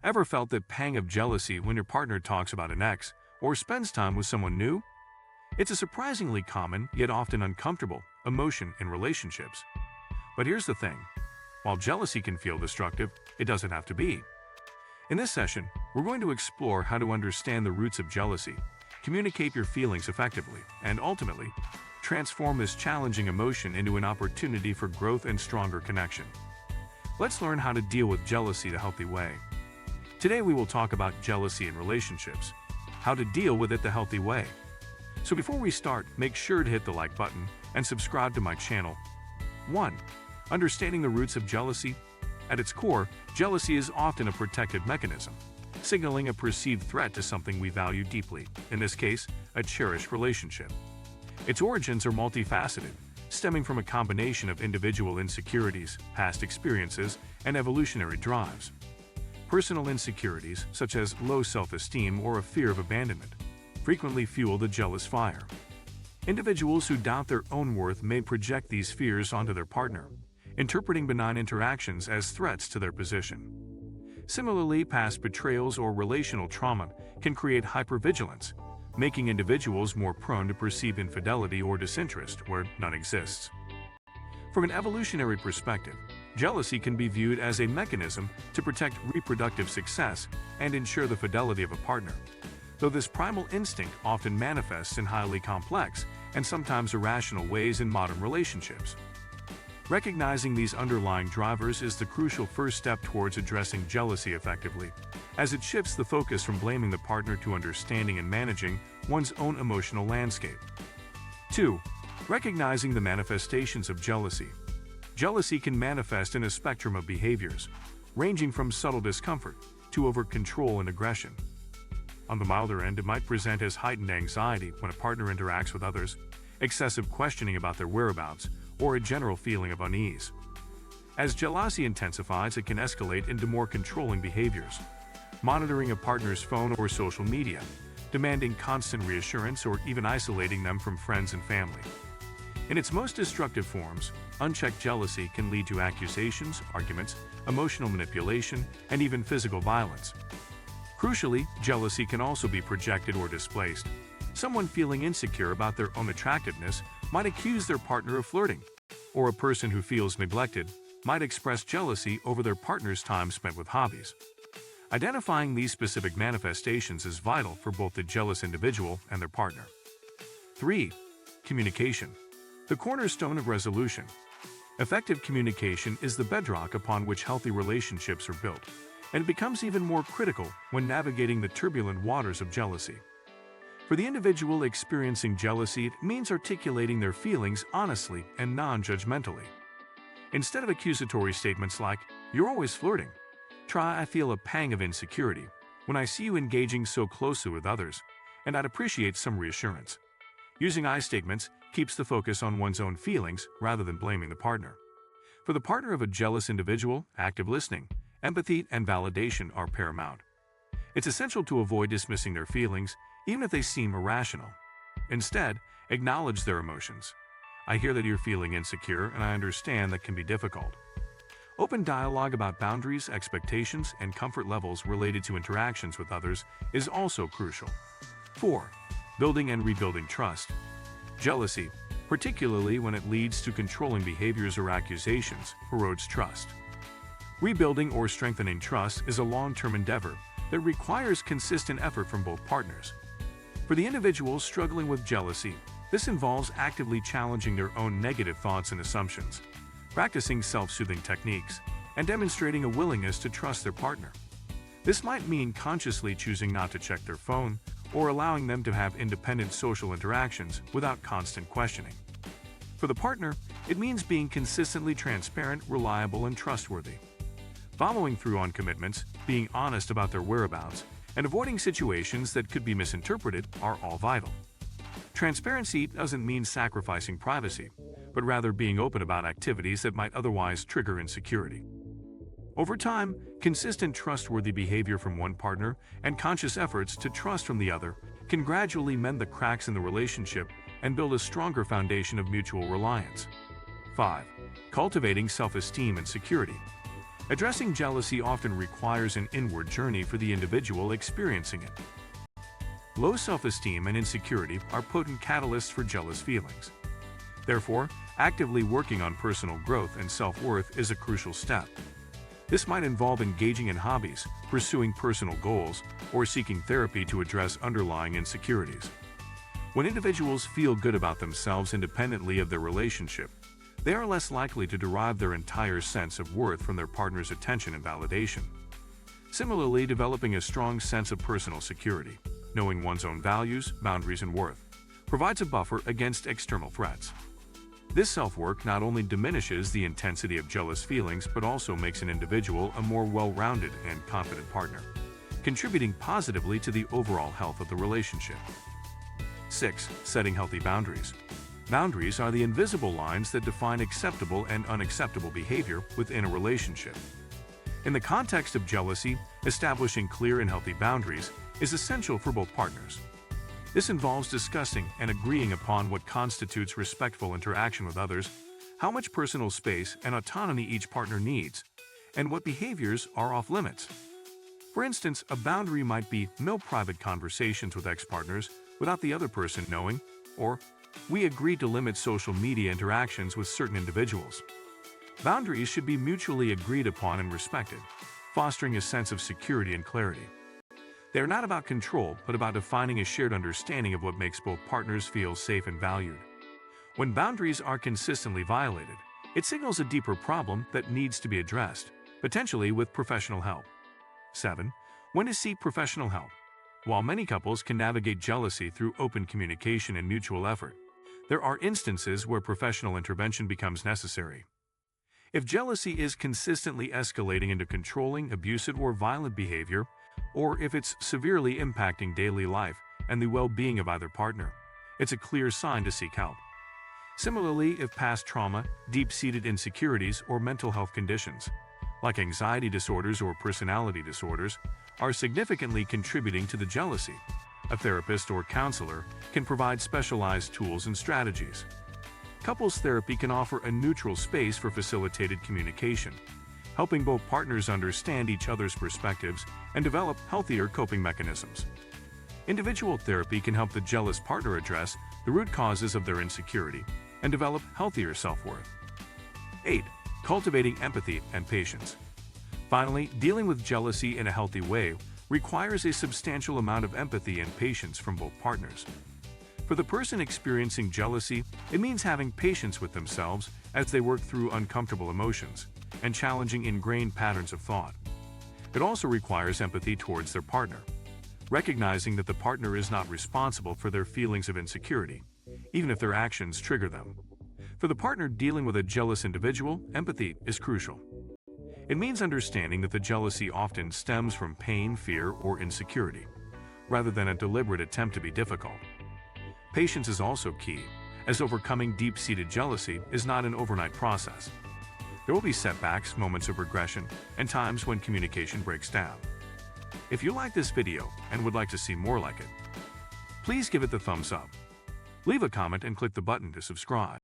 Ever felt that pang of jealousy when your partner talks about an ex or spends time with someone new? It's a surprisingly common, yet often uncomfortable, emotion in relationships. But here's the thing. While jealousy can feel destructive, it doesn't have to be. In this session, we're going to explore how to understand the roots of jealousy, communicate your feelings effectively, and ultimately, transform this challenging emotion into an opportunity for growth and stronger connection. Let's learn how to deal with jealousy the healthy way. Today we will talk about jealousy in relationships, how to deal with it the healthy way. So before we start, make sure to hit the like button and subscribe to my channel. 1. Understanding the roots of jealousy. At its core, jealousy is often a protective mechanism, signaling a perceived threat to something we value deeply, in this case, a cherished relationship. Its origins are multifaceted, stemming from a combination of individual insecurities, past experiences, and evolutionary drives. Personal insecurities, such as low self-esteem or a fear of abandonment, frequently fuel the jealous fire. Individuals who doubt their own worth may project these fears onto their partner, interpreting benign interactions as threats to their position. Similarly, past betrayals or relational trauma can create hypervigilance, making individuals more prone to perceive infidelity or disinterest where none exists. From an evolutionary perspective, jealousy can be viewed as a mechanism to protect reproductive success and ensure the fidelity of a partner, though this primal instinct often manifests in highly complex and sometimes irrational ways in modern relationships. Recognizing these underlying drivers is the crucial first step towards addressing jealousy effectively, as it shifts the focus from blaming the partner to understanding and managing one's own emotional landscape. 2. Recognizing the manifestations of jealousy. Jealousy can manifest in a spectrum of behaviors, ranging from subtle discomfort to overt control and aggression. On the milder end, it might present as heightened anxiety when a partner interacts with others, excessive questioning about their whereabouts, or a general feeling of unease. As jealousy intensifies, it can escalate into more controlling behaviors, monitoring a partner's phone or social media, demanding constant reassurance, or even isolating them from friends and family. In its most destructive forms, unchecked jealousy can lead to accusations, arguments, emotional manipulation, and even physical violence. Crucially, jealousy can also be projected or displaced. Someone feeling insecure about their own attractiveness might accuse their partner of flirting, or a person who feels neglected might express jealousy over their partner's time spent with hobbies. Identifying these specific manifestations is vital for both the jealous individual and their partner. 3. Communication. The cornerstone of resolution. Effective communication is the bedrock upon which healthy relationships are built, and it becomes even more critical when navigating the turbulent waters of jealousy. For the individual experiencing jealousy, it means articulating their feelings honestly and non-judgmentally. Instead of accusatory statements like, "You're always flirting," try, "I feel a pang of insecurity when I see you engaging so closely with others, and I'd appreciate some reassurance." Using I statements keeps the focus on one's own feelings rather than blaming the partner. For the partner of a jealous individual, active listening, empathy, and validation are paramount. It's essential to avoid dismissing their feelings, even if they seem irrational. Instead, acknowledge their emotions. "I hear that you're feeling insecure, and I understand that can be difficult." Open dialogue about boundaries, expectations, and comfort levels related to interactions with others is also crucial. 4. Building and rebuilding trust. Jealousy, particularly when it leads to controlling behaviors or accusations, erodes trust. Rebuilding or strengthening trust is a long-term endeavor that requires consistent effort from both partners. For the individuals struggling with jealousy, this involves actively challenging their own negative thoughts and assumptions, practicing self-soothing techniques, and demonstrating a willingness to trust their partner. This might mean consciously choosing not to check their phone or allowing them to have independent social interactions without constant questioning. For the partner, it means being consistently transparent, reliable, and trustworthy. Following through on commitments, being honest about their whereabouts, and avoiding situations that could be misinterpreted are all vital. Transparency doesn't mean sacrificing privacy, but rather being open about activities that might otherwise trigger insecurity. Over time, consistent trustworthy behavior from one partner and conscious efforts to trust from the other can gradually mend the cracks in the relationship and build a stronger foundation of mutual reliance. 5. Cultivating self-esteem and security. Addressing jealousy often requires an inward journey for the individual experiencing it. Low self-esteem and insecurity are potent catalysts for jealous feelings. Therefore, actively working on personal growth and self-worth is a crucial step. This might involve engaging in hobbies, pursuing personal goals, or seeking therapy to address underlying insecurities. When individuals feel good about themselves independently of their relationship, they are less likely to derive their entire sense of worth from their partner's attention and validation. Similarly, developing a strong sense of personal security, knowing one's own values, boundaries, and worth, provides a buffer against external threats. This self-work not only diminishes the intensity of jealous feelings but also makes an individual a more well-rounded and confident partner, contributing positively to the overall health of the relationship. 6. Setting healthy boundaries. Boundaries are the invisible lines that define acceptable and unacceptable behavior within a relationship. In the context of jealousy, establishing clear and healthy boundaries is essential for both partners. This involves discussing and agreeing upon what constitutes respectful interaction with others, how much personal space and autonomy each partner needs, and what behaviors are off-limits. For instance, a boundary might be no private conversations with ex-partners without the other person knowing, or we agreed to limit social media interactions with certain individuals. Boundaries should be mutually agreed upon and respected, fostering a sense of security and clarity. They are not about control, but about defining a shared understanding of what makes both partners feel safe and valued. When boundaries are consistently violated, it signals a deeper problem that needs to be addressed, potentially with professional help. 7. When to seek professional help. While many couples can navigate jealousy through open communication and mutual effort, there are instances where professional intervention becomes necessary. If jealousy is consistently escalating into controlling, abusive, or violent behavior, or if it's severely impacting daily life and the well-being of either partner, it's a clear sign to seek help. Similarly, if past trauma, deep-seated insecurities, or mental health conditions, like anxiety disorders or personality disorders, are significantly contributing to the jealousy, a therapist or counselor can provide specialized tools and strategies. Couples therapy can offer a neutral space for facilitated communication, helping both partners understand each other's perspectives and develop healthier coping mechanisms. Individual therapy can help the jealous partner address the root causes of their insecurity and develop healthier self-worth. 8. Cultivating empathy and patience. Finally, dealing with jealousy in a healthy way requires a substantial amount of empathy and patience from both partners. For the person experiencing jealousy, it means having patience with themselves as they work through uncomfortable emotions and challenging ingrained patterns of thought. It also requires empathy towards their partner, recognizing that the partner is not responsible for their feelings of insecurity, even if their actions trigger them. For the partner dealing with a jealous individual, empathy is crucial. It means understanding that the jealousy often stems from pain, fear, or insecurity, rather than a deliberate attempt to be difficult. Patience is also key, as overcoming deep-seated jealousy is not an overnight process. There will be setbacks, moments of regression, and times when communication breaks down. If you like this video and would like to see more like it, please give it the thumbs up. Leave a comment and click the button to subscribe.